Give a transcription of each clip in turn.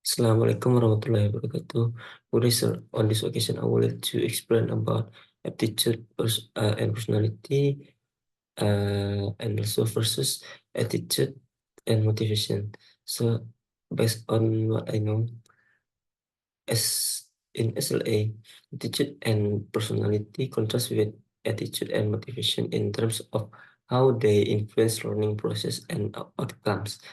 Assalamualaikum warahmatullahi wabarakatuh. On this occasion, I would like to explain about aptitude and personality, and also versus attitude and motivation. So, based on what I know, as in SLA, attitude and personality contrast with attitude and motivation in terms of how they influence learning process and outcomes.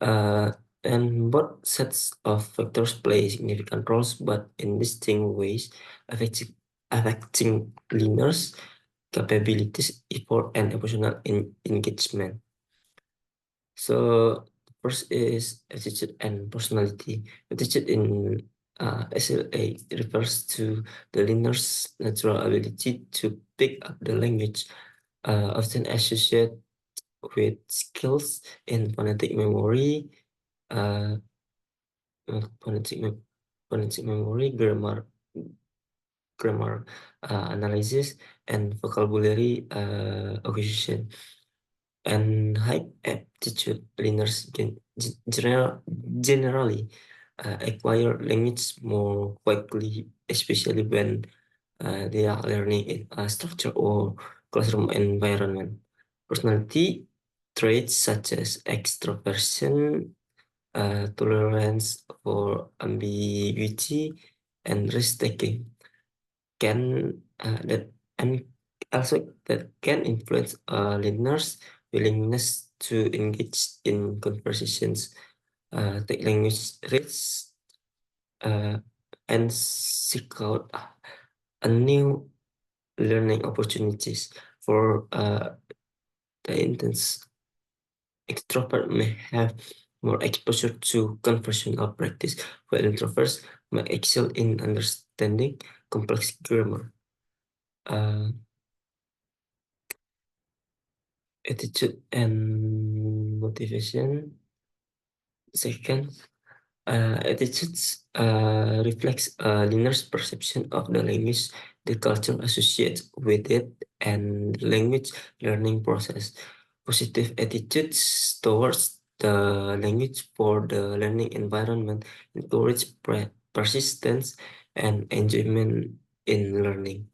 Uh, and both sets of factors play significant roles, but in distinct ways, affecting learners' capabilities, effort, and emotional engagement. So, first is attitude and personality. Attitude in SLA refers to the learner's natural ability to pick up the language, often associated with skills in phonetic memory, uh, phonetic, phonetic memory, grammar analysis, and vocabulary acquisition. And high aptitude learners generally acquire language more quickly, especially when they are learning in a structured or classroom environment. Personality traits such as extroversion, tolerance for ambiguity, and risk taking can that and also that can influence learners' willingness to engage in conversations, take language risks, uh, and seek out a new learning opportunities. For the intense extrovert may have more exposure to conversational practice, while introverts may excel in understanding complex grammar. Uh, Attitude and motivation. Second, attitudes reflects a learner's perception of the language, the culture associated with it, and language learning process. Positive attitudes towards the language for the learning environment encourage persistence and enjoyment in learning.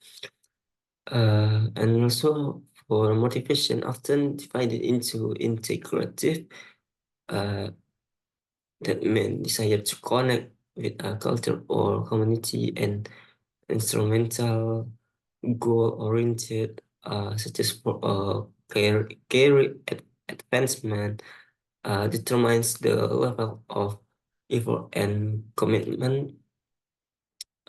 And also for motivation, often divided into integrative, uh, that mean desire to connect with a culture or community, and instrumental, goal-oriented, such as for career advancement, determines the level of effort and commitment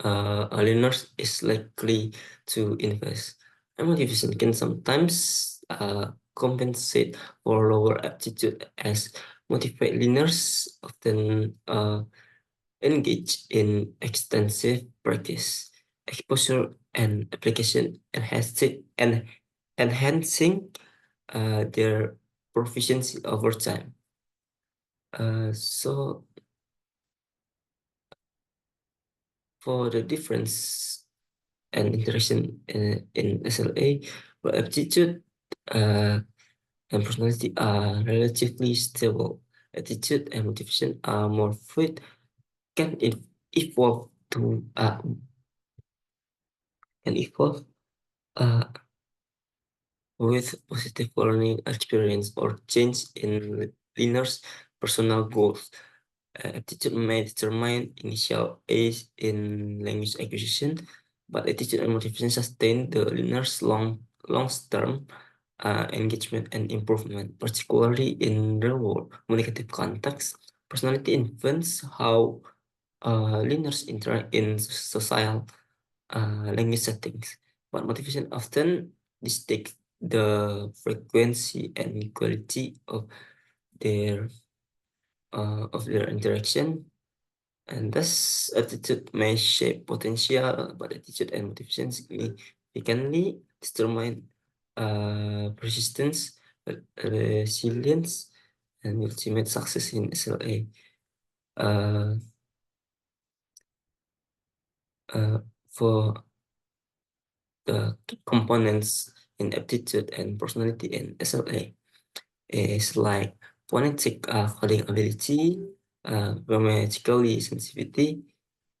a learner is likely to invest. And motivation can sometimes compensate for lower aptitude, as motivated learners often engage in extensive practice, exposure, and application, enhancing their proficiency over time. So for the difference and interaction in SLA, where aptitude uh, and personality are relatively stable. Attitude and motivation are more fluid, can evolve to can evolve uh, with positive learning experience or change in learner's personal goals. Attitude may determine initial age in language acquisition, but attitude and motivation sustain the learner's long-term engagement and improvement, particularly in real-world communicative context. Personality influence how learners interact in social language settings, but motivation often dictates the frequency and quality their of their interaction, and thus attitude may shape potential, but attitude and motivation significantly determine persistence, resilience, and ultimate success in SLA. Uh, for the key components in aptitude and personality in SLA is like phonetic coding ability, grammatically sensitivity,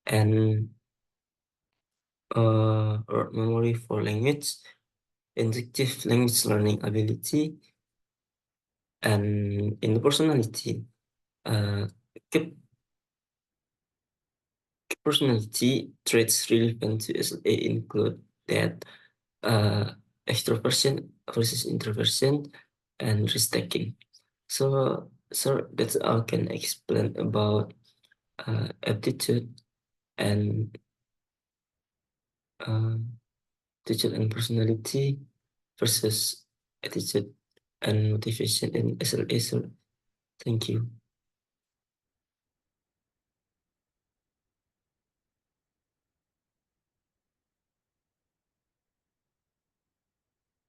and rote memory for language, inductive language learning ability, and in the personality, uh, personality traits relevant to SLA include that extroversion versus introversion and risk-taking. So that's all I can explain about aptitude and uh, attitude and personality versus attitude and motivation in SLA. So thank you.